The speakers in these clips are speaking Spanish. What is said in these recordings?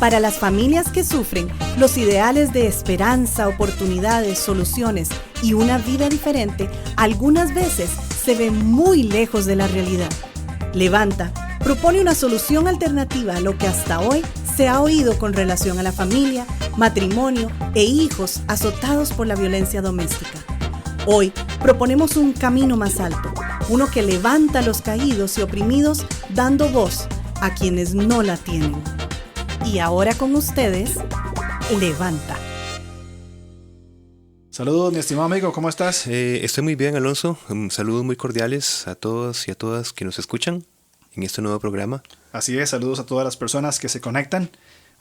Para las familias que sufren, los ideales de esperanza, oportunidades, soluciones y una vida diferente algunas veces se ven muy lejos de la realidad. Levanta propone una solución alternativa a lo que hasta hoy se ha oído con relación a la familia, matrimonio e hijos azotados por la violencia doméstica. Hoy proponemos un camino más alto, uno que levanta a los caídos y oprimidos, dando voz a quienes no la tienen. Y ahora con ustedes, Levanta. Saludos, mi estimado amigo, ¿cómo estás? Estoy muy bien, Alonso. Saludos muy cordiales a todos y a todas que nos escuchan en este nuevo programa. Así es, saludos a todas las personas que se conectan.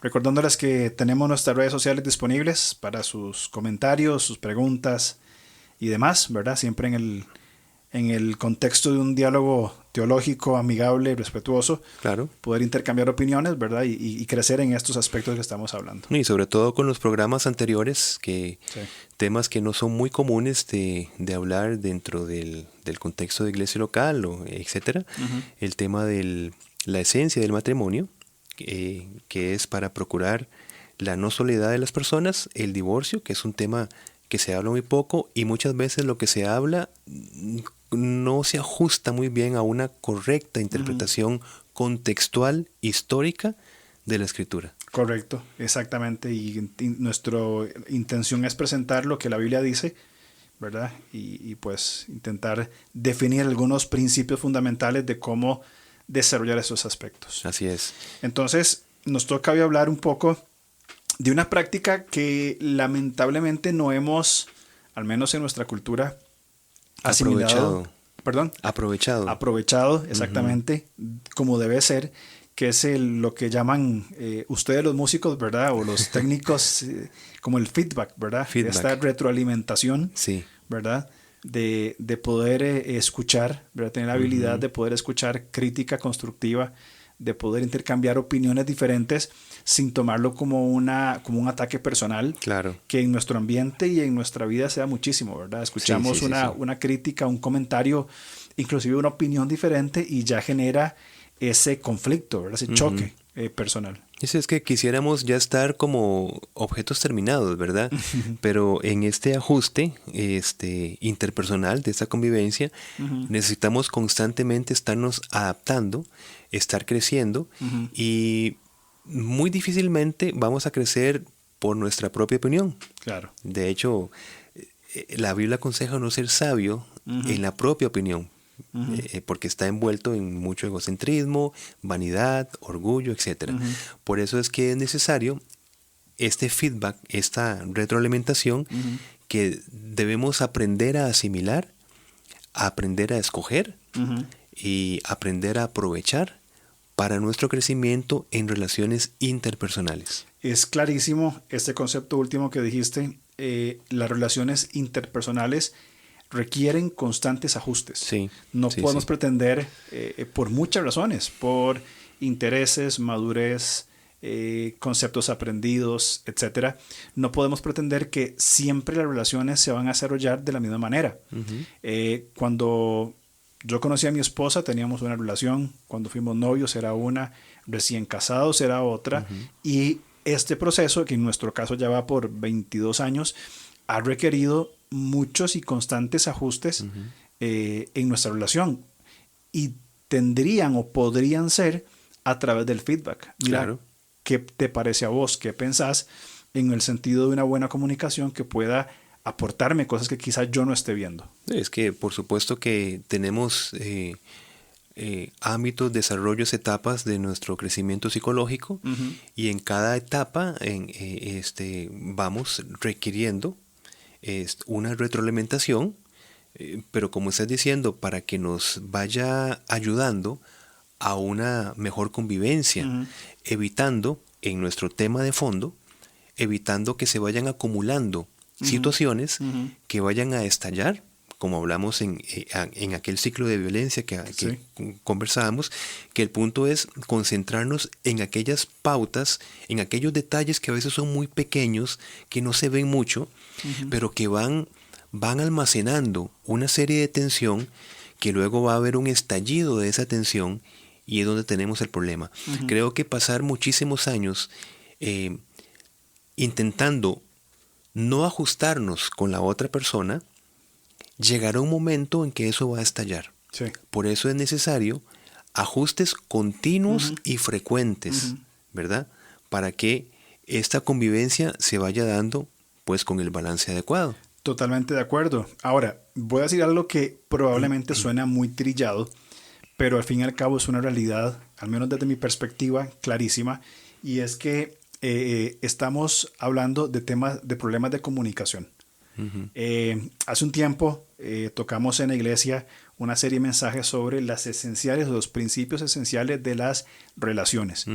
Recordándoles que tenemos nuestras redes sociales disponibles para sus comentarios, sus preguntas y demás, ¿verdad? Siempre en el contexto de un diálogo teológico, amigable, respetuoso. Claro. Poder intercambiar opiniones, ¿verdad? Y crecer en estos aspectos que estamos hablando. Y sobre todo con los programas anteriores, que sí. Temas que no son muy comunes de hablar dentro del contexto de iglesia local, etcétera. Uh-huh. El tema de la esencia del matrimonio, que es para procurar la no soledad de las personas, el divorcio, que es un tema que se habla muy poco y muchas veces lo que se habla no se ajusta muy bien a una correcta interpretación contextual, histórica de la Escritura. Correcto, exactamente. Y nuestra intención es presentar lo que la Biblia dice, ¿verdad? Y pues intentar definir algunos principios fundamentales de cómo desarrollar esos aspectos. Así es. Entonces, nos toca hoy hablar un poco de una práctica que lamentablemente no hemos, al menos en nuestra cultura, asimilado. Aprovechado, exactamente, como debe ser, que es lo que llaman ustedes los músicos, ¿verdad? O los técnicos, como el feedback, ¿verdad? Esta retroalimentación, sí. ¿verdad? De poder escuchar, ¿verdad? Tener la habilidad de poder escuchar crítica constructiva, de poder intercambiar opiniones diferentes sin tomarlo como un ataque personal. Claro. Que en nuestro ambiente y en nuestra vida se da muchísimo, ¿verdad? Escuchamos una crítica, un comentario, inclusive una opinión diferente y ya genera ese conflicto, ¿verdad? Ese choque personal. Es que quisiéramos ya estar como objetos terminados, ¿verdad? Pero en este ajuste interpersonal de esta convivencia, necesitamos constantemente estarnos adaptando, estar creciendo y muy difícilmente vamos a crecer por nuestra propia opinión. Claro. De hecho, la Biblia aconseja no ser sabio en la propia opinión. Porque está envuelto en mucho egocentrismo, vanidad, orgullo, etc. Por eso es que es necesario este feedback, esta retroalimentación que debemos aprender a asimilar, aprender a escoger y aprender a aprovechar para nuestro crecimiento en relaciones interpersonales. Es clarísimo este concepto último que dijiste, las relaciones interpersonales requieren constantes ajustes. Sí, no podemos pretender, por muchas razones, por intereses, madurez, conceptos aprendidos, etcétera, no podemos pretender que siempre las relaciones se van a desarrollar de la misma manera. Cuando yo conocí a mi esposa, teníamos una relación, cuando fuimos novios era una, recién casados era otra, y este proceso, que en nuestro caso ya va por 22 años, ha requerido muchos y constantes ajustes en nuestra relación y tendrían o podrían ser a través del feedback. Mira, claro. ¿Qué te parece a vos? ¿Qué pensás en el sentido de una buena comunicación que pueda aportarme cosas que quizás yo no esté viendo? Es que por supuesto que tenemos ámbitos, desarrollos, etapas de nuestro crecimiento psicológico y en cada etapa vamos requiriendo una retroalimentación, pero como estás diciendo, para que nos vaya ayudando a una mejor convivencia, evitando en nuestro tema de fondo, evitando que se vayan acumulando situaciones que vayan a estallar, como hablamos en aquel ciclo de violencia que conversábamos, que el punto es concentrarnos en aquellas pautas, en aquellos detalles que a veces son muy pequeños, que no se ven mucho, pero que van almacenando una serie de tensión que luego va a haber un estallido de esa tensión y es donde tenemos el problema. Creo que pasar muchísimos años intentando no ajustarnos con la otra persona, llegará un momento en que eso va a estallar. Sí. Por eso es necesario ajustes continuos y frecuentes, ¿verdad? Para que esta convivencia se vaya dando pues con el balance adecuado. Totalmente de acuerdo. Ahora, voy a decir algo que probablemente suena muy trillado, pero al fin y al cabo es una realidad, al menos desde mi perspectiva, clarísima, y es que estamos hablando de temas, de problemas de comunicación. Hace un tiempo tocamos en la iglesia una serie de mensajes sobre las esenciales, los principios esenciales de las relaciones.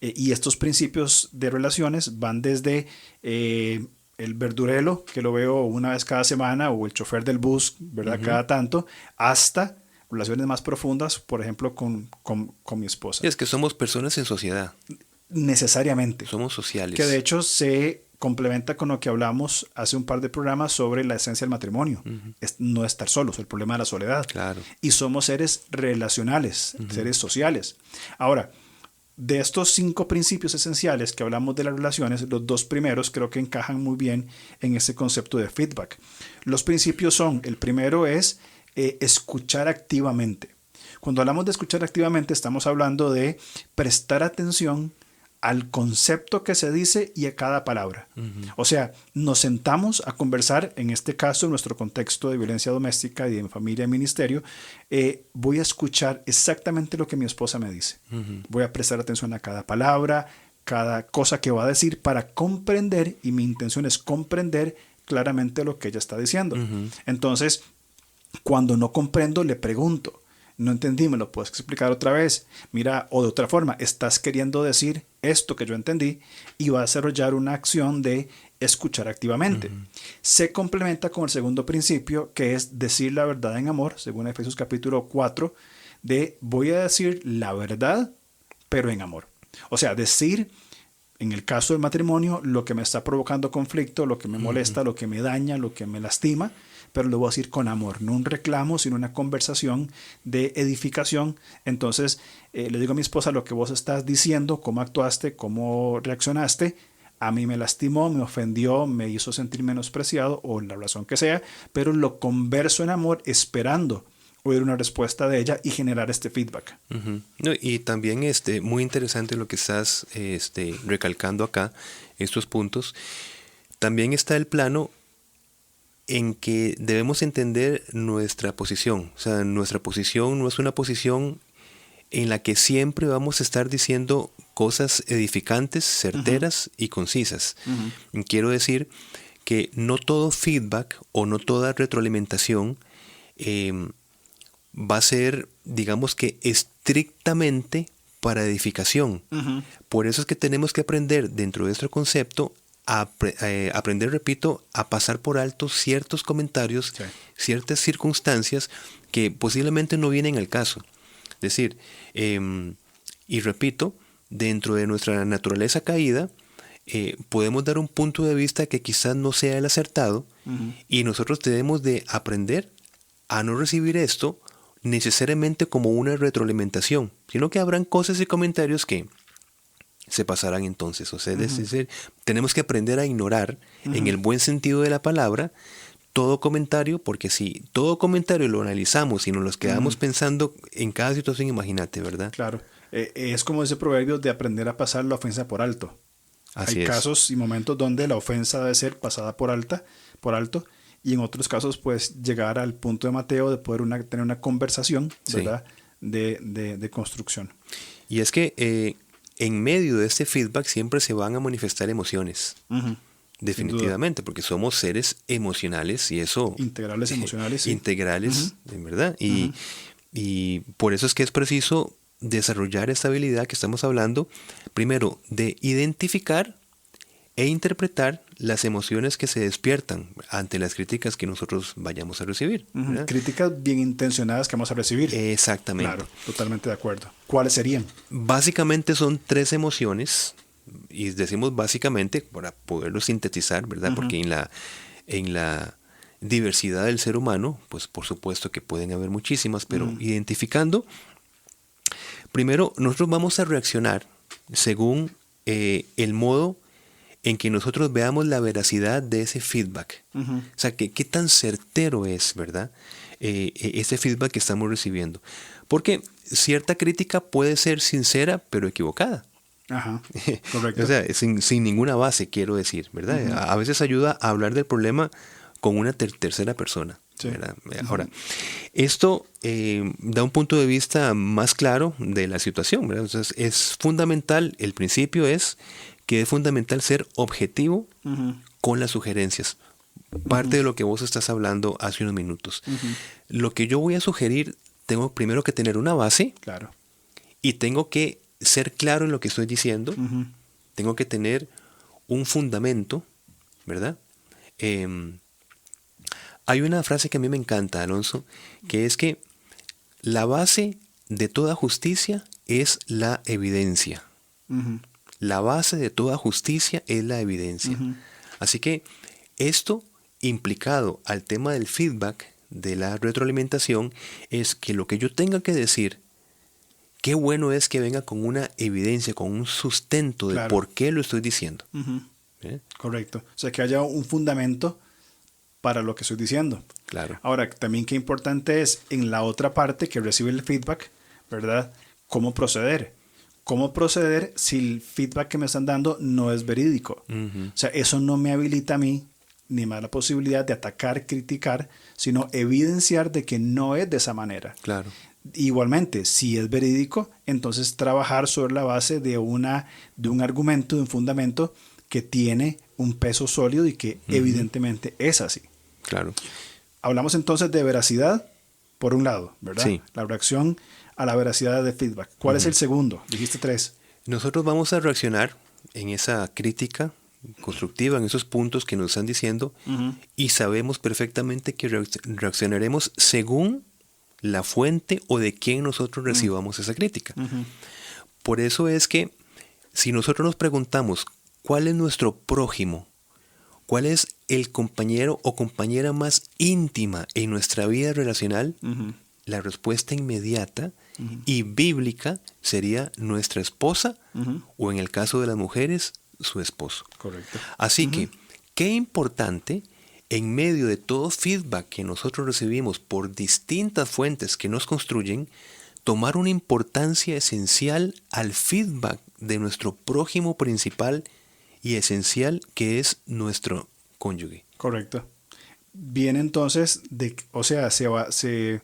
Y estos principios de relaciones van desde el verdurero, que lo veo una vez cada semana, o el chofer del bus, ¿verdad? Cada tanto, hasta relaciones más profundas, por ejemplo, con mi esposa. Es que somos personas en sociedad. Necesariamente. Somos sociales. Que de hecho se complementa con lo que hablamos hace un par de programas sobre la esencia del matrimonio. Es no estar solos, el problema de la soledad. Claro. Y somos seres relacionales, seres sociales. Ahora, de estos 5 principios esenciales que hablamos de las relaciones, los 2 primeros creo que encajan muy bien en ese concepto de feedback. Los principios son, el primero es escuchar activamente. Cuando hablamos de escuchar activamente, estamos hablando de prestar atención al concepto que se dice y a cada palabra. O sea, nos sentamos a conversar, en este caso, en nuestro contexto de violencia doméstica y en familia y ministerio, voy a escuchar exactamente lo que mi esposa me dice. Voy a prestar atención a cada palabra, cada cosa que va a decir para comprender, y mi intención es comprender claramente lo que ella está diciendo. Entonces, cuando no comprendo, le pregunto. No entendí, ¿me lo puedes explicar otra vez? Mira, o de otra forma, estás queriendo decir esto que yo entendí, y va a desarrollar una acción de escuchar activamente. Se complementa con el segundo principio, que es decir la verdad en amor, según Efesios capítulo 4, de voy a decir la verdad, pero en amor. O sea, decir, en el caso del matrimonio, lo que me está provocando conflicto, lo que me molesta, lo que me daña, lo que me lastima, pero lo voy a decir con amor, no un reclamo, sino una conversación de edificación. Entonces, le digo a mi esposa lo que vos estás diciendo, cómo actuaste, cómo reaccionaste, a mí me lastimó, me ofendió, me hizo sentir menospreciado, o la razón que sea, pero lo converso en amor esperando oír una respuesta de ella y generar este feedback. No, y también muy interesante lo que estás recalcando acá, estos puntos. También está el plano en que debemos entender nuestra posición. O sea, nuestra posición no es una posición en la que siempre vamos a estar diciendo cosas edificantes, certeras y concisas. Quiero decir que no todo feedback o no toda retroalimentación va a ser, digamos que estrictamente para edificación. Por eso es que tenemos que aprender dentro de nuestro concepto aprender, repito, a pasar por alto ciertos comentarios, ciertas circunstancias que posiblemente no vienen al caso. Es decir, y repito, dentro de nuestra naturaleza caída, podemos dar un punto de vista que quizás no sea el acertado, y nosotros debemos de aprender a no recibir esto necesariamente como una retroalimentación, sino que habrán cosas y comentarios que se pasarán entonces. O sea, es decir, tenemos que aprender a ignorar, en el buen sentido de la palabra, todo comentario, porque si todo comentario lo analizamos y nos los quedamos pensando en cada situación, imagínate, ¿verdad? Claro. Es como ese proverbio de aprender a pasar la ofensa por alto. Hay casos y momentos donde la ofensa debe ser pasada por alto, y en otros casos, pues, llegar al punto de Mateo de poder tener una conversación, ¿verdad? De construcción. Y es que en medio de este feedback siempre se van a manifestar emociones. Definitivamente, porque somos seres emocionales, y eso... Integrales emocionales, sí. Integrales, en verdad. Y por eso es que es preciso desarrollar esta habilidad que estamos hablando, primero, de identificar e interpretar las emociones que se despiertan ante las críticas que nosotros vayamos a recibir. Críticas bien intencionadas que vamos a recibir. Exactamente. Claro, totalmente de acuerdo. ¿Cuáles serían? Básicamente son 3 emociones, y decimos básicamente para poderlo sintetizar, ¿verdad? Porque en la diversidad del ser humano, pues por supuesto que pueden haber muchísimas, pero identificando, primero nosotros vamos a reaccionar según el modo en que nosotros veamos la veracidad de ese feedback. O sea, qué tan certero es, ¿verdad? Ese feedback que estamos recibiendo. Porque cierta crítica puede ser sincera, pero equivocada. Ajá, correcto. O sea, sin ninguna base, quiero decir, ¿verdad? A veces ayuda a hablar del problema con una tercera persona. Sí. ¿Verdad? Ahora, esto da un punto de vista más claro de la situación, ¿verdad? Entonces, es fundamental, el principio es que es fundamental ser objetivo con las sugerencias. Parte de lo que vos estás hablando hace unos minutos. Lo que yo voy a sugerir, tengo primero que tener una base. Claro. Y tengo que ser claro en lo que estoy diciendo. Tengo que tener un fundamento, ¿verdad? Hay una frase que a mí me encanta, Alonso, que es que la base de toda justicia es la evidencia. La base de toda justicia es la evidencia. Así que esto implicado al tema del feedback, de la retroalimentación, es que lo que yo tenga que decir, qué bueno es que venga con una evidencia, con un sustento de por qué lo estoy diciendo. Correcto. O sea, que haya un fundamento para lo que estoy diciendo. Claro. Ahora, también qué importante es en la otra parte que recibe el feedback, ¿verdad? ¿Cómo proceder? ¿Cómo proceder si el feedback que me están dando no es verídico? O sea, eso no me habilita a mí ni más la posibilidad de atacar, criticar, sino evidenciar de que no es de esa manera. Claro. Igualmente, si es verídico, entonces trabajar sobre la base de un argumento, de un fundamento que tiene un peso sólido y que evidentemente es así. Claro. Hablamos entonces de veracidad, por un lado, ¿verdad? Sí. La reacción a la veracidad de feedback. ¿Cuál es el segundo? Dijiste 3. Nosotros vamos a reaccionar en esa crítica constructiva, en esos puntos que nos están diciendo, y sabemos perfectamente que reaccionaremos según la fuente o de quién nosotros recibamos esa crítica. Por eso es que si nosotros nos preguntamos cuál es nuestro prójimo, cuál es el compañero o compañera más íntima en nuestra vida relacional, la respuesta inmediata y bíblica sería nuestra esposa o en el caso de las mujeres, su esposo. Correcto. Así que, qué importante en medio de todo feedback que nosotros recibimos por distintas fuentes que nos construyen, tomar una importancia esencial al feedback de nuestro prójimo principal y esencial que es nuestro cónyuge. Correcto. Viene entonces, se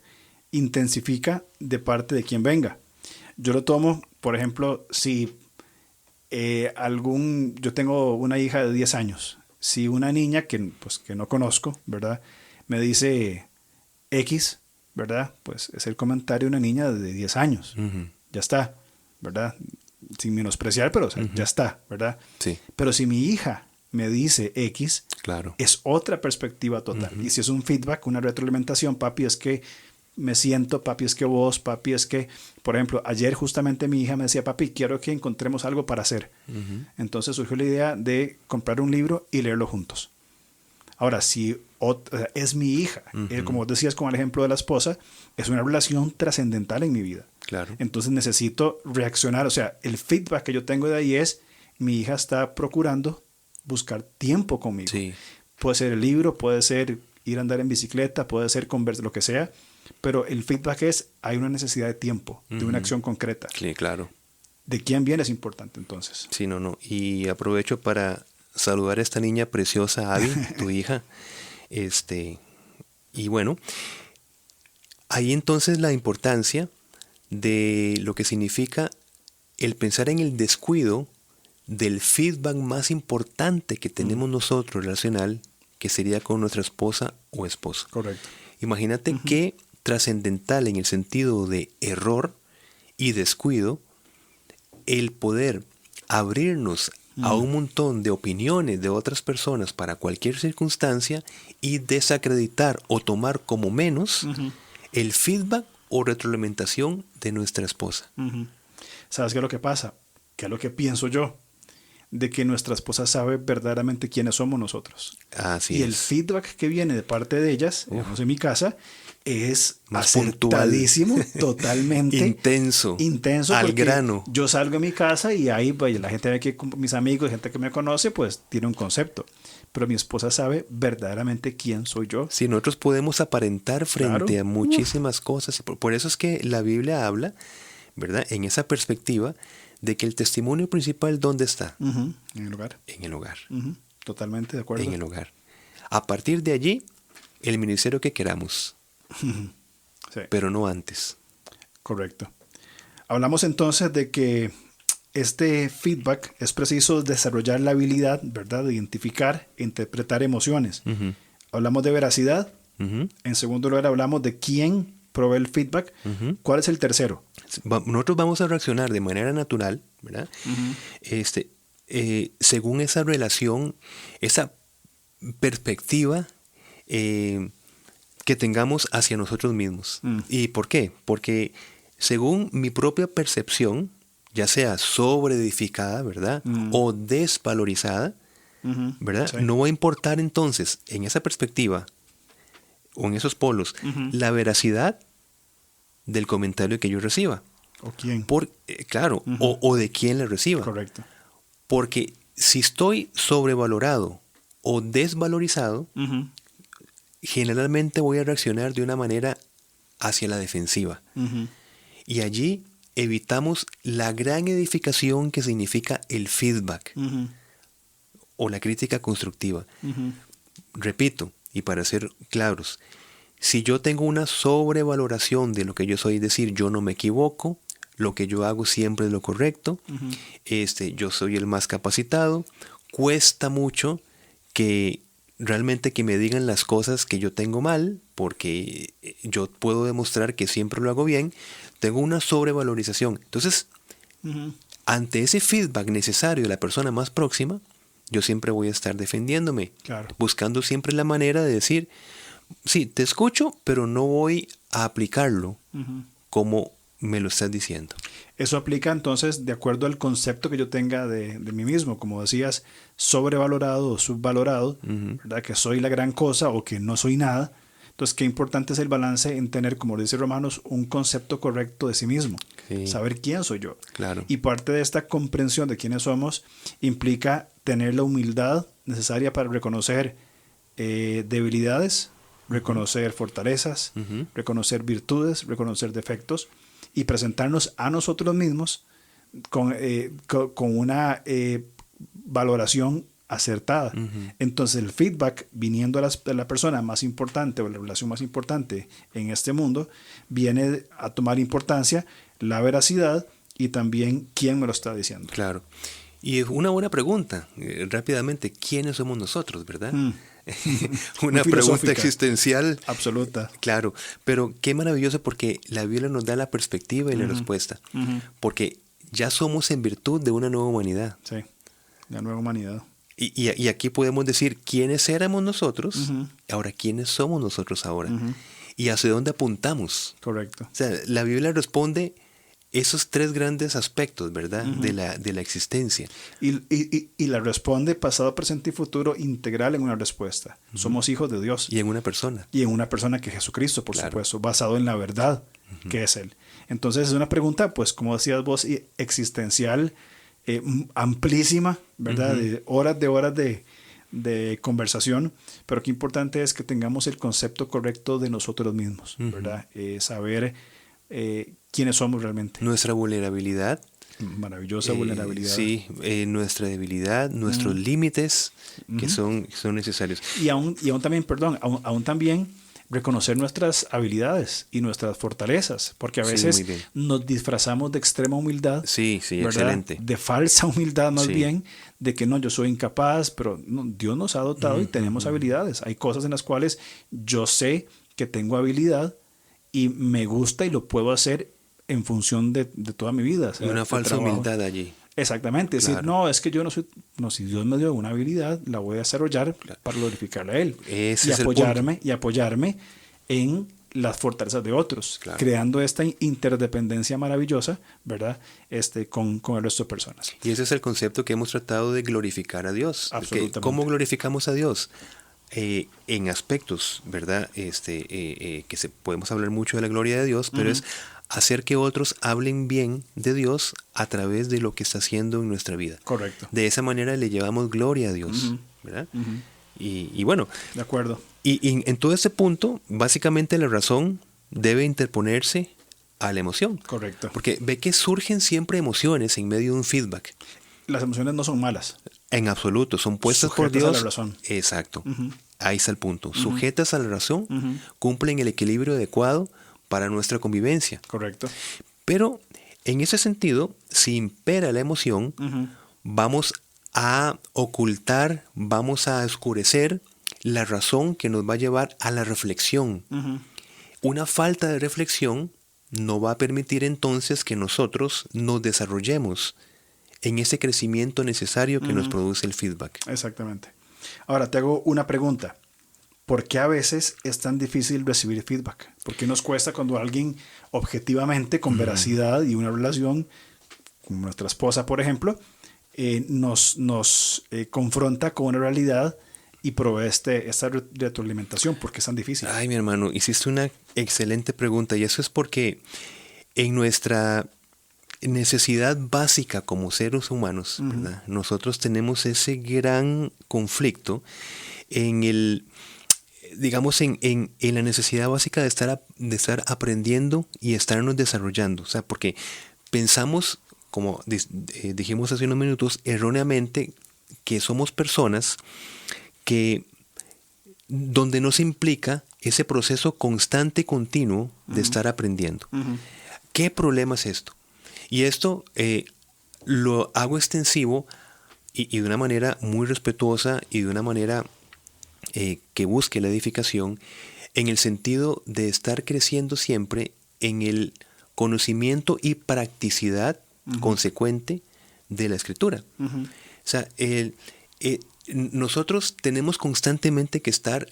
intensifica de parte de quien venga. Yo lo tomo, por ejemplo, si yo tengo una hija de 10 años, si una niña que no conozco, ¿verdad? Me dice X, ¿verdad? Pues es el comentario de una niña de 10 años. Ya está, ¿verdad? Sin menospreciar, pero ya está, ¿verdad? Sí. Pero si mi hija me dice X, claro, es otra perspectiva total. Y si es un feedback, una retroalimentación, papi, es que me siento, papi, es que vos, papi, es que, por ejemplo, ayer justamente mi hija me decía, papi, quiero que encontremos algo para hacer. Entonces surgió la idea de comprar un libro y leerlo juntos. Ahora, si es mi hija, como vos decías con el ejemplo de la esposa, es una relación trascendental en mi vida. Claro. Entonces necesito reaccionar. O sea, el feedback que yo tengo de ahí es, mi hija está procurando buscar tiempo conmigo. Sí. Puede ser el libro, puede ser ir a andar en bicicleta, puede ser conversar, lo que sea. Pero el feedback es, hay una necesidad de tiempo, de una acción concreta. Sí, claro. ¿De quién viene? Es importante entonces. Sí, no. Y aprovecho para saludar a esta niña preciosa, Abby, tu hija. Y bueno, ahí entonces la importancia de lo que significa el pensar en el descuido del feedback más importante que tenemos nosotros relacional, que sería con nuestra esposa o esposo. Correcto. Imagínate qué trascendental en el sentido de error y descuido el poder abrirnos a un montón de opiniones de otras personas para cualquier circunstancia y desacreditar o tomar como menos el feedback o retroalimentación de nuestra esposa. ¿Sabes qué es lo que pasa? ¿Qué es lo que pienso yo? de que nuestra esposa sabe verdaderamente quiénes somos nosotros. Así y es. el feedback que viene de parte de ellas, digamos en mi casa, es Más acertadísimo, totalmente intenso, al porque grano. yo salgo de mi casa y ahí pues, la gente ve que mis amigos, gente que me conoce, pues tiene un concepto. Pero mi esposa sabe verdaderamente quién soy yo. Si nosotros podemos aparentar frente Claro. a muchísimas cosas, y por eso es que la Biblia habla, ¿verdad? En esa perspectiva de que el testimonio principal, ¿dónde está? Ujú, en el hogar. En el hogar. Ujú, totalmente de acuerdo. En el hogar. A partir de allí, el ministerio que queramos, Sí, pero no antes. correcto. Hablamos entonces de que este feedback es preciso desarrollar la habilidad, ¿verdad?, de identificar e interpretar emociones. Ujú, Hablamos de veracidad. ujú, En segundo lugar, hablamos de quién provee el feedback. ujú. ¿Cuál es el tercero? Nosotros vamos a reaccionar de manera natural, ¿verdad? Según esa relación, esa perspectiva que tengamos hacia nosotros mismos. ¿Y por qué? Porque según mi propia percepción, ya sea sobreedificada, ¿verdad? O desvalorizada, Ujú, ¿verdad? sí. No va a importar entonces en esa perspectiva o en esos polos la veracidad del comentario que yo reciba. ¿O quién? Claro, o de quién le reciba. Correcto. Porque si estoy sobrevalorado o desvalorizado, Ujú, generalmente voy a reaccionar de una manera hacia la defensiva. ujú, Y allí evitamos la gran edificación que significa el feedback ujú, o la crítica constructiva. ujú. Repito, y para ser claros, si yo tengo una sobrevaloración de lo que yo soy, es decir, yo no me equivoco, lo que yo hago siempre es lo correcto, yo soy el más capacitado, cuesta mucho que realmente que me digan las cosas que yo tengo mal, porque yo puedo demostrar que siempre lo hago bien, tengo una sobrevalorización. Entonces, Ujú. ante ese feedback necesario de la persona más próxima, yo siempre voy a estar defendiéndome, Claro. buscando siempre la manera de decir, sí, te escucho, pero no voy a aplicarlo Ujú. como me lo estás diciendo. Eso aplica entonces de acuerdo al concepto que yo tenga de mí mismo, como decías, sobrevalorado o subvalorado, ¿verdad? Que soy la gran cosa o que no soy nada. Entonces, qué importante es el balance en tener, como dice Romanos, un concepto correcto de sí mismo, Sí. saber quién soy yo. Claro. Y parte de esta comprensión de quiénes somos implica tener la humildad necesaria para reconocer debilidades, reconocer fortalezas, reconocer virtudes, reconocer defectos y presentarnos a nosotros mismos con una valoración acertada. Entonces el feedback viniendo de la persona más importante o la relación más importante en este mundo viene a tomar importancia la veracidad y también quién me lo está diciendo. Claro. Y una buena pregunta, rápidamente, ¿quiénes somos nosotros, verdad? Una pregunta existencial. Absoluta. Claro, pero qué maravilloso porque la Biblia nos da la perspectiva y la respuesta. Porque ya somos en virtud de una nueva humanidad. Sí, la nueva humanidad. Y aquí podemos decir quiénes éramos nosotros, ahora quiénes somos nosotros ahora. Y hacia dónde apuntamos. Correcto. O sea, la Biblia responde esos tres grandes aspectos, ¿verdad? De la existencia. Y la responde pasado, presente y futuro integral en una respuesta. Somos hijos de Dios. Y en una persona. Y en una persona que es Jesucristo, por Claro. supuesto, basado en la verdad que es Él. Entonces es una pregunta, pues como decías vos, existencial, amplísima, ¿verdad? De horas de conversación, pero qué importante es que tengamos el concepto correcto de nosotros mismos, ¿verdad? Saber quiénes somos realmente. Nuestra vulnerabilidad. Maravillosa vulnerabilidad. Sí, nuestra debilidad, nuestros límites que son necesarios. Y aún también, aún también reconocer nuestras habilidades y nuestras fortalezas, porque a Sí, veces muy bien. nos disfrazamos de extrema humildad, Sí, ¿verdad? excelente. De falsa humildad más Sí. bien, de que no, yo soy incapaz, pero no, Dios nos ha dotado y tenemos habilidades. Hay cosas en las cuales yo sé que tengo habilidad y me gusta y lo puedo hacer en función de toda mi vida. O sea, Y una de falsa trabajo. humildad allí. Exactamente, es decir, Claro. no, es que yo no soy, no, si Dios me dio una habilidad, la voy a desarrollar para glorificarle a Él Ese y es el apoyarme en las fortalezas de otros, Claro. creando esta interdependencia maravillosa, ¿verdad? Con el resto de personas. Y ese es el concepto que hemos tratado de glorificar a Dios. Absolutamente. ¿Cómo glorificamos a Dios? En aspectos, ¿verdad? Podemos hablar mucho de la gloria de Dios, pero es hacer que otros hablen bien de Dios a través de lo que está haciendo en nuestra vida. Correcto. De esa manera le llevamos gloria a Dios, ¿verdad? Y bueno, De acuerdo. y en todo este punto, básicamente la razón debe interponerse a la emoción. Correcto. Porque ve que surgen siempre emociones en medio de un feedback. Las emociones no son malas. En absoluto, son puestas por Sujetas a Dios. la razón. Exacto. Ahí está el punto. Sujetas a la razón, cumplen el equilibrio adecuado para nuestra convivencia. Correcto. Pero en ese sentido, si impera la emoción, vamos a ocultar, vamos a oscurecer la razón que nos va a llevar a la reflexión. Una falta de reflexión no va a permitir entonces que nosotros nos desarrollemos en ese crecimiento necesario que nos produce el feedback. Exactamente. Ahora te hago una pregunta. ¿Por qué a veces es tan difícil recibir feedback? ¿Por qué nos cuesta cuando alguien objetivamente, con veracidad y una relación, como nuestra esposa, por ejemplo, nos confronta con una realidad y provee esta retroalimentación? ¿Por qué es tan difícil? Ay, mi hermano, hiciste una excelente pregunta y eso es porque en nuestra necesidad básica como seres humanos, ¿verdad? Nosotros tenemos ese gran conflicto en el, digamos, en la necesidad básica de estar aprendiendo y estarnos desarrollando. O sea, porque pensamos, como dijimos hace unos minutos, erróneamente, que somos personas donde nos implica ese proceso constante y continuo de estar aprendiendo. ¿Qué problema es esto? Y esto lo hago extensivo y de una manera muy respetuosa y de una manera que busque la edificación en el sentido de estar creciendo siempre en el conocimiento y practicidad consecuente de la Escritura. O sea, nosotros tenemos constantemente que estar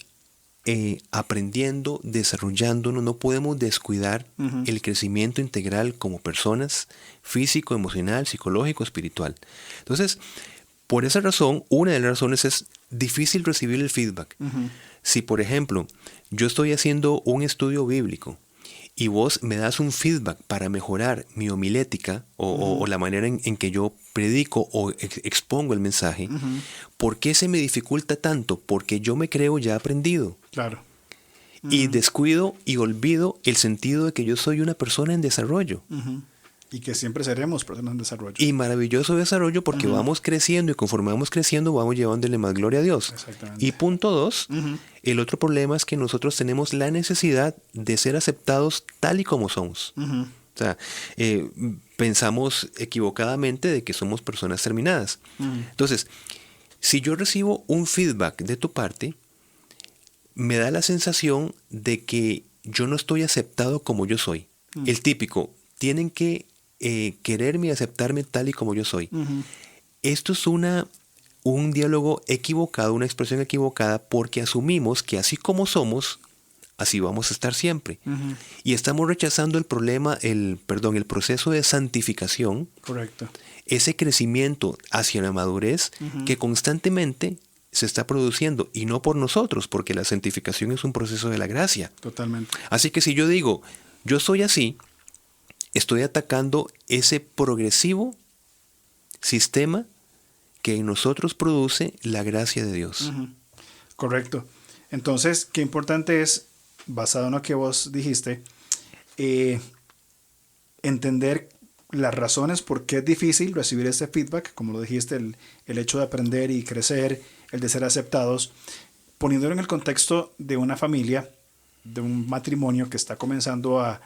aprendiendo, desarrollándonos, no podemos descuidar el crecimiento integral como personas, físico, emocional, psicológico, espiritual. Entonces, por esa razón, una de las razones es difícil recibir el feedback. Si, por ejemplo, yo estoy haciendo un estudio bíblico y vos me das un feedback para mejorar mi homilética o la manera en que yo predico o expongo el mensaje, ¿por qué se me dificulta tanto? Porque yo me creo ya aprendido. Claro. Y descuido y olvido el sentido de que yo soy una persona en desarrollo. Y que siempre seremos personas en desarrollo. Y maravilloso desarrollo porque vamos creciendo y conforme vamos creciendo vamos llevándole más gloria a Dios. Exactamente. Y punto 2, el otro problema es que nosotros tenemos la necesidad de ser aceptados tal y como somos. O sea, pensamos equivocadamente de que somos personas terminadas. Entonces, si yo recibo un feedback de tu parte, me da la sensación de que yo no estoy aceptado como yo soy. El típico, tienen que quererme y aceptarme tal y como yo soy. Esto es un diálogo equivocado, una expresión equivocada, porque asumimos que así como somos, así vamos a estar siempre. Y estamos rechazando el proceso de santificación. Correcto. Ese crecimiento hacia la madurez que constantemente se está produciendo, y no por nosotros, porque la santificación es un proceso de la gracia. Totalmente. Así que si yo digo, yo soy así, estoy atacando ese progresivo sistema que en nosotros produce la gracia de Dios. Correcto. Entonces, qué importante es, basado en lo que vos dijiste, entender las razones por qué es difícil recibir ese feedback, como lo dijiste, el hecho de aprender y crecer, el de ser aceptados, poniéndolo en el contexto de una familia, de un matrimonio que está comenzando a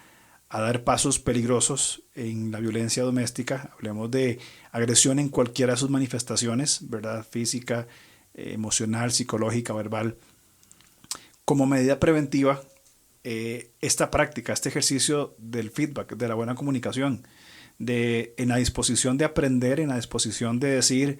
dar pasos peligrosos en la violencia doméstica. Hablemos de agresión en cualquiera de sus manifestaciones, ¿verdad? Física, emocional, psicológica, verbal. Como medida preventiva, esta práctica, este ejercicio del feedback, de la buena comunicación, en la disposición de aprender, en la disposición de decir,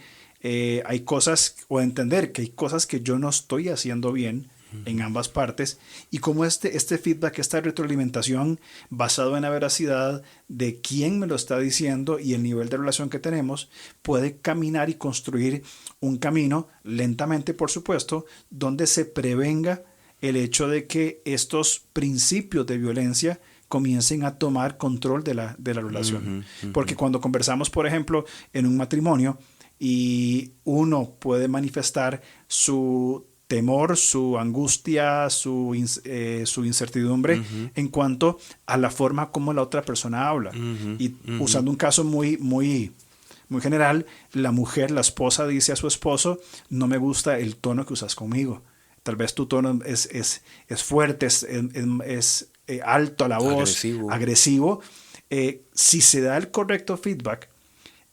hay cosas, o de entender que hay cosas que yo no estoy haciendo bien, en ambas partes, y cómo este feedback, esta retroalimentación basado en la veracidad de quién me lo está diciendo y el nivel de relación que tenemos, puede caminar y construir un camino, lentamente por supuesto, donde se prevenga el hecho de que estos principios de violencia comiencen a tomar control de la relación. Porque cuando conversamos, por ejemplo, en un matrimonio y uno puede manifestar su temor, su angustia, su incertidumbre en cuanto a la forma como la otra persona habla. Y usando un caso muy general, la mujer, la esposa dice a su esposo: no me gusta el tono que usas conmigo. Tal vez tu tono es fuerte, es alto a la voz, agresivo. Si se da el correcto feedback,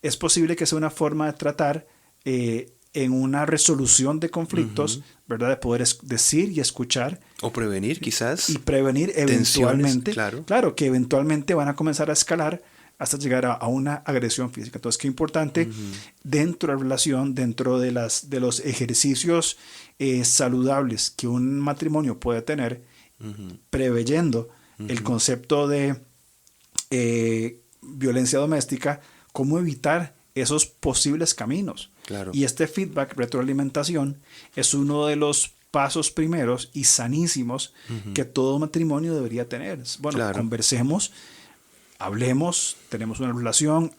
es posible que sea una forma de tratar en una resolución de conflictos, ¿verdad? De poder decir y escuchar. O prevenir quizás. Y prevenir eventualmente. Tensiones, claro, que eventualmente van a comenzar a escalar hasta llegar a una agresión física. Entonces, qué importante dentro de la relación, dentro de los ejercicios saludables que un matrimonio puede tener, preveyendo el concepto de violencia doméstica, cómo evitar esos posibles caminos. Claro. Y este feedback, retroalimentación, es uno de los pasos primeros y sanísimos que todo matrimonio debería tener. Bueno, conversemos, hablemos, tenemos una relación,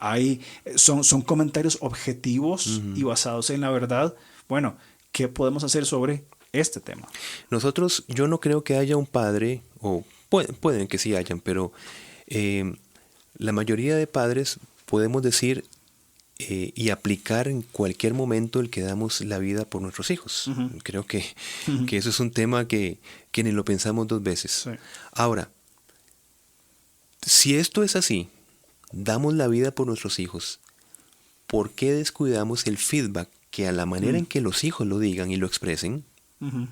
son comentarios objetivos y basados en la verdad. Bueno, ¿qué podemos hacer sobre este tema? Yo no creo que haya un padre, o pueden que sí hayan, pero la mayoría de padres podemos decir y aplicar en cualquier momento el que damos la vida por nuestros hijos. Creo que eso es un tema que ni lo pensamos dos veces. Sí. Ahora, si esto es así, damos la vida por nuestros hijos, ¿por qué descuidamos el feedback que a la manera en que los hijos lo digan y lo expresen?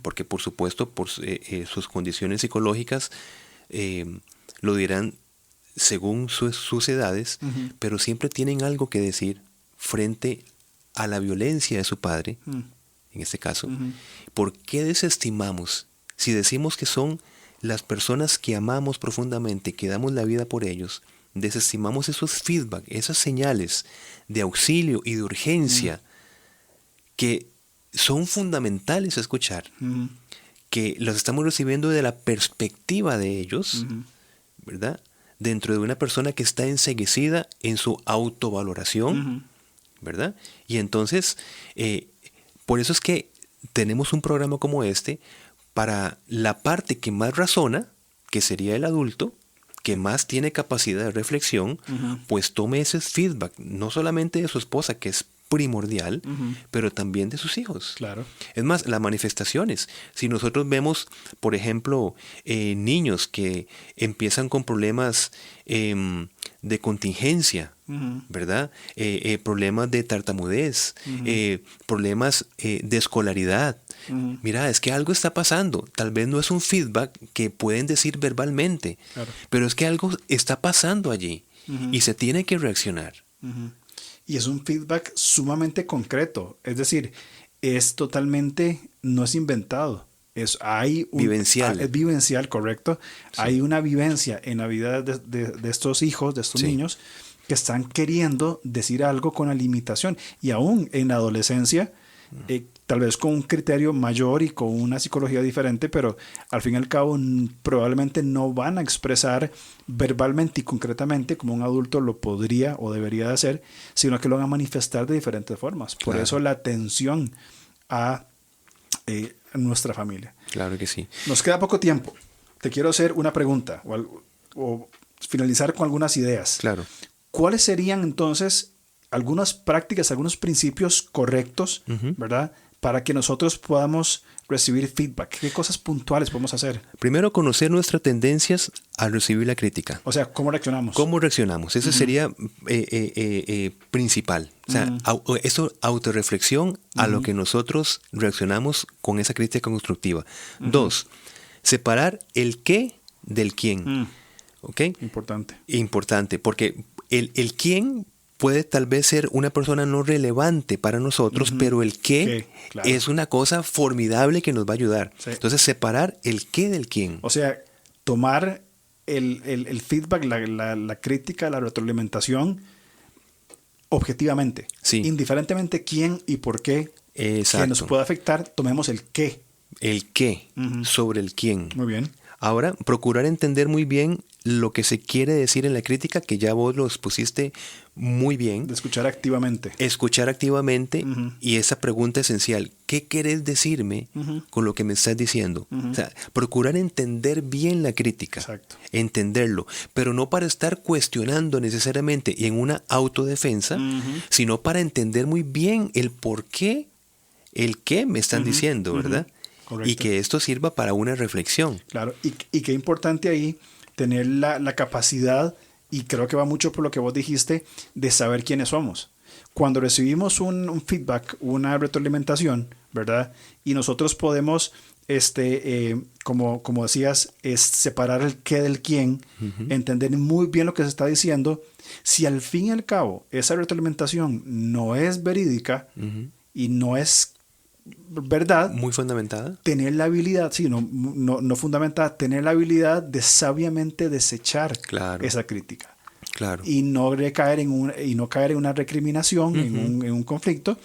Porque por supuesto por sus condiciones psicológicas lo dirán según sus edades, pero siempre tienen algo que decir frente a la violencia de su padre, en este caso. ¿Por qué desestimamos? Si decimos que son las personas que amamos profundamente, que damos la vida por ellos, desestimamos esos feedback, esas señales de auxilio y de urgencia que son fundamentales a escuchar, que los estamos recibiendo de la perspectiva de ellos, ¿verdad? Dentro de una persona que está enceguecida en su autovaloración, ¿verdad? Y entonces, por eso es que tenemos un programa como este para la parte que más razona, que sería el adulto, que más tiene capacidad de reflexión, pues tome ese feedback, no solamente de su esposa, que es primordial, pero también de sus hijos. Claro. Es más, las manifestaciones. Si nosotros vemos, por ejemplo, niños que empiezan con problemas de contingencia, ¿verdad? Problemas de tartamudez, problemas de escolaridad. Mira, es que algo está pasando. Tal vez no es un feedback que pueden decir verbalmente, pero es que algo está pasando allí y se tiene que reaccionar. Y es un feedback sumamente concreto. Es decir, es totalmente, no es inventado. Vivencial. Es vivencial, correcto. Sí. Hay una vivencia en la vida de estos hijos, de estos niños, que están queriendo decir algo con la limitación. Y aún en la adolescencia, tal vez con un criterio mayor y con una psicología diferente, pero al fin y al cabo probablemente no van a expresar verbalmente y concretamente como un adulto lo podría o debería de hacer, sino que lo van a manifestar de diferentes formas. Por eso la atención a nuestra familia. Claro que sí. Nos queda poco tiempo. Te quiero hacer una pregunta o finalizar con algunas ideas. Claro. ¿Cuáles serían entonces algunas prácticas, algunos principios correctos, ¿verdad? Para que nosotros podamos recibir feedback. ¿Qué cosas puntuales podemos hacer? Primero, conocer nuestras tendencias al recibir la crítica. O sea, ¿cómo reaccionamos? ¿Cómo reaccionamos? Eso sería principal. O sea, eso, autorreflexión a lo que nosotros reaccionamos con esa crítica constructiva. 2, separar el qué del quién. ¿Ok? Importante. Importante, porque el quién puede tal vez ser una persona no relevante para nosotros, pero el qué Claro. es una cosa formidable que nos va a ayudar. Sí. Entonces, separar el qué del quién. O sea, tomar el feedback, la crítica, la retroalimentación objetivamente. Sí. Indiferentemente quién y por qué Exacto. que nos puede afectar, tomemos el qué. El qué Ujú. sobre el quién. Muy bien. Ahora, procurar entender muy bien lo que se quiere decir en la crítica, que ya vos lo expusiste muy bien. De escuchar activamente. Escuchar activamente Ujú. y esa pregunta esencial, ¿qué querés decirme Ujú. con lo que me estás diciendo? Ujú. O sea, procurar entender bien la crítica, Exacto. entenderlo, pero no para estar cuestionando necesariamente y en una autodefensa, Ujú. sino para entender muy bien el por qué, el qué me están Ujú. diciendo, Ujú. ¿verdad? Correcto. Y que esto sirva para una reflexión. Claro. Y qué importante ahí tener la capacidad, y creo que va mucho por lo que vos dijiste, de saber quiénes somos. Cuando recibimos un feedback, una retroalimentación, ¿verdad? Y nosotros podemos, como decías, es separar el qué del quién, entender muy bien lo que se está diciendo. Si al fin y al cabo esa retroalimentación no es verídica y no es verdad, Muy fundamentada. tener la habilidad, sí, no fundamentada, tener la habilidad de sabiamente desechar Claro. esa crítica. Claro. Y no caer en una recriminación, en un conflicto.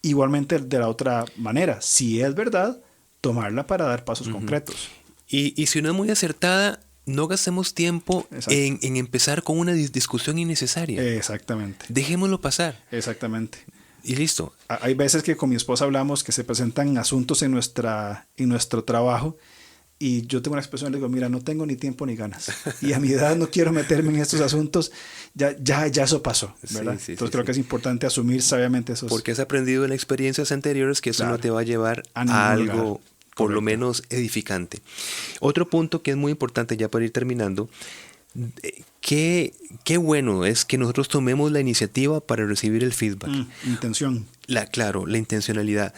Igualmente de la otra manera, si es verdad, tomarla para dar pasos concretos. Y si no es muy acertada, no gastemos tiempo Exacto. en empezar con una discusión innecesaria. Exactamente, Dejémoslo pasar exactamente. y listo. Hay veces que con mi esposa hablamos que se presentan asuntos en nuestro trabajo y yo tengo una expresión, le digo, mira, no tengo ni tiempo ni ganas. Y a mi edad no quiero meterme en estos asuntos. Ya eso pasó, ¿verdad? Sí, Entonces sí, creo sí. que es importante asumir sabiamente esos. Porque has aprendido en experiencias anteriores que eso Claro. no te va a llevar A ningún a algo lugar. por lo Correcto. menos edificante. Otro punto que es muy importante ya para ir terminando, qué bueno es que nosotros tomemos la iniciativa para recibir el feedback. Intención. Claro, la intencionalidad.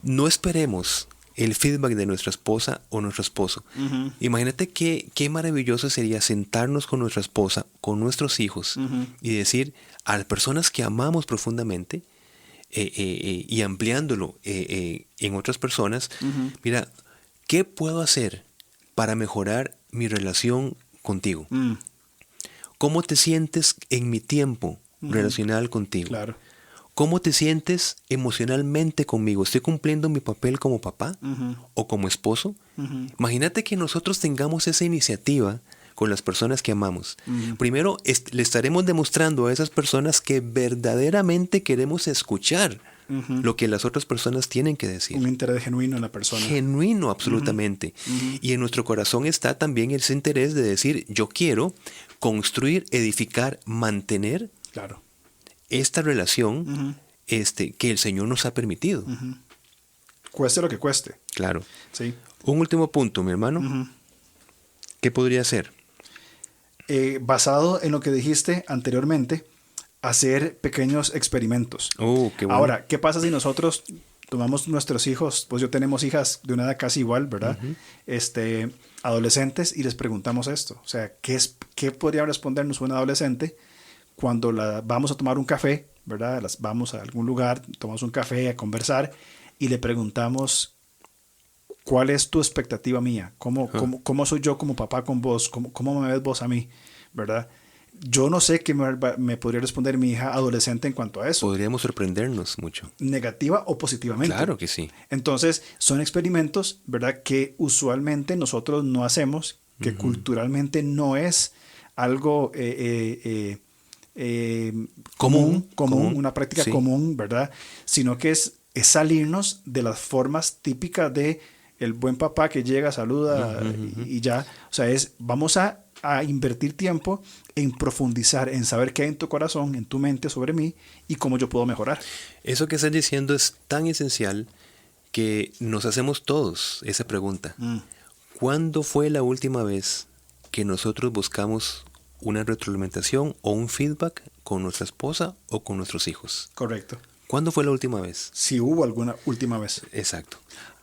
No esperemos el feedback de nuestra esposa o nuestro esposo. Ujú. Imagínate qué maravilloso sería sentarnos con nuestra esposa, con nuestros hijos y decir a las personas que amamos profundamente y ampliándolo en otras personas, mira, ¿qué puedo hacer para mejorar mi relación contigo? ¿Cómo te sientes en mi tiempo relacional contigo? Claro. ¿Cómo te sientes emocionalmente conmigo? ¿Estoy cumpliendo mi papel como papá o como esposo? Imagínate que nosotros tengamos esa iniciativa con las personas que amamos. Primero, le estaremos demostrando a esas personas que verdaderamente queremos escuchar lo que las otras personas tienen que decir. Un interés genuino en la persona. Genuino, absolutamente. Y en nuestro corazón está también ese interés de decir, yo quiero construir, edificar, mantener Claro. esta relación que el Señor nos ha permitido. Cueste lo que cueste. Claro. Sí. Un último punto, mi hermano. ¿Qué podría ser? Basado en lo que dijiste anteriormente, hacer pequeños experimentos. Qué bueno. Ahora, ¿qué pasa si nosotros tomamos nuestros hijos? Pues yo tenemos hijas de una edad casi igual, ¿verdad? Adolescentes, y les preguntamos esto. O sea, ¿qué podría respondernos un adolescente cuando vamos a tomar un café, ¿verdad? Vamos a algún lugar, tomamos un café a conversar y le preguntamos, ¿cuál es tu expectativa mía? ¿Cómo soy yo como papá con vos? ¿Cómo me ves vos a mí? ¿Verdad? Yo no sé qué me podría responder mi hija adolescente en cuanto a eso. Podríamos sorprendernos mucho. Negativa o positivamente. Claro que sí. Entonces, son experimentos, ¿verdad?, que usualmente nosotros no hacemos, que culturalmente no es algo común, una práctica común, ¿verdad? Sino que es salirnos de las formas típicas de el buen papá que llega, saluda y ya. O sea, vamos a invertir tiempo en profundizar, en saber qué hay en tu corazón, en tu mente sobre mí y cómo yo puedo mejorar. Eso que estás diciendo es tan esencial que nos hacemos todos esa pregunta. ¿Cuándo fue la última vez que nosotros buscamos una retroalimentación o un feedback con nuestra esposa o con nuestros hijos? Correcto. ¿Cuándo fue la última vez? Si hubo alguna última vez. Exacto.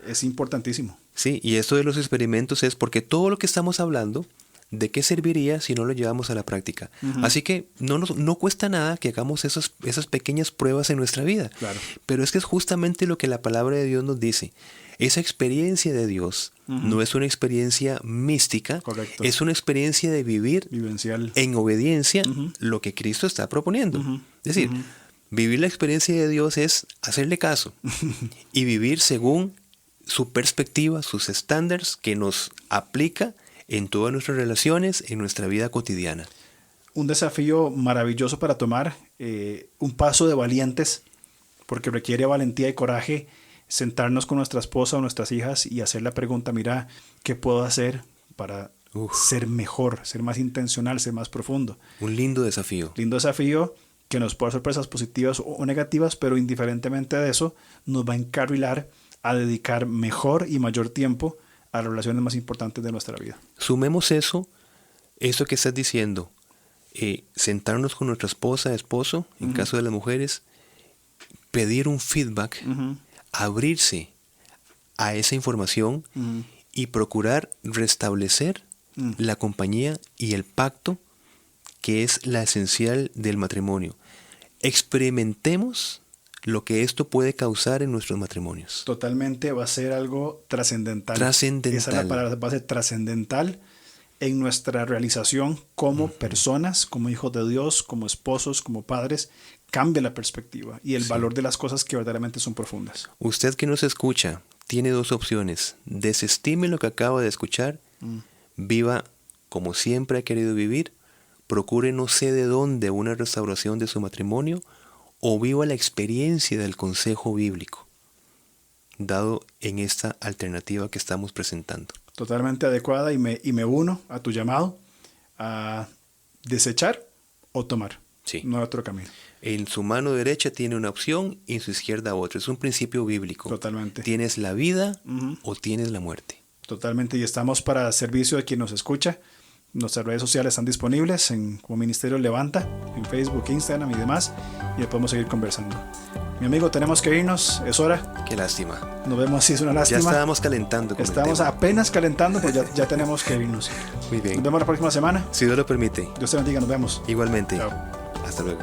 Es importantísimo. Sí, y esto de los experimentos es porque todo lo que estamos hablando ¿de qué serviría si no lo llevamos a la práctica? Así que no cuesta nada que hagamos esas pequeñas pruebas en nuestra vida. Claro. Pero es que es justamente lo que la palabra de Dios nos dice. Esa experiencia de Dios no es una experiencia mística, correcto, es una experiencia de vivir vivencial en obediencia lo que Cristo está proponiendo. Es decir, vivir la experiencia de Dios es hacerle caso y vivir según su perspectiva, sus estándares que nos aplica en todas nuestras relaciones, en nuestra vida cotidiana. Un desafío maravilloso para tomar, un paso de valientes, porque requiere valentía y coraje sentarnos con nuestra esposa o nuestras hijas y hacer la pregunta, mira, ¿qué puedo hacer para ser mejor, ser más intencional, ser más profundo? Un lindo desafío. Lindo desafío que nos puede dar sorpresas positivas o negativas, pero indiferentemente de eso, nos va a encarrilar a dedicar mejor y mayor tiempo a las relaciones más importantes de nuestra vida. Sumemos eso que estás diciendo, sentarnos con nuestra esposa, esposo, en caso de las mujeres, pedir un feedback, abrirse a esa información y procurar restablecer la compañía y el pacto que es la esencial del matrimonio. Experimentemos lo que esto puede causar en nuestros matrimonios. Totalmente, va a ser algo trascendental. Trascendental. Esa es la palabra, va a ser trascendental en nuestra realización como personas, como hijos de Dios, como esposos, como padres. Cambia la perspectiva y el valor de las cosas que verdaderamente son profundas. Usted que nos escucha tiene dos opciones. Desestime lo que acaba de escuchar, viva como siempre ha querido vivir, procure no sé de dónde una restauración de su matrimonio o viva la experiencia del consejo bíblico dado en esta alternativa que estamos presentando. Totalmente adecuada y me uno a tu llamado a desechar o tomar. Sí. No hay otro camino. En su mano derecha tiene una opción y en su izquierda otra. Es un principio bíblico. Totalmente. ¿Tienes la vida o tienes la muerte? Totalmente. Y estamos para servicio de quien nos escucha. Nuestras redes sociales están disponibles como Ministerio Levanta, en Facebook, Instagram y demás. Y podemos seguir conversando. Mi amigo, tenemos que irnos. Es hora. Qué lástima. Nos vemos, sí, es una lástima. Ya estábamos calentando con Estamos apenas calentando, pero ya tenemos que irnos. Muy bien. Nos vemos la próxima semana. Si Dios lo permite. Dios te bendiga, nos vemos. Igualmente. Chao. Hasta luego.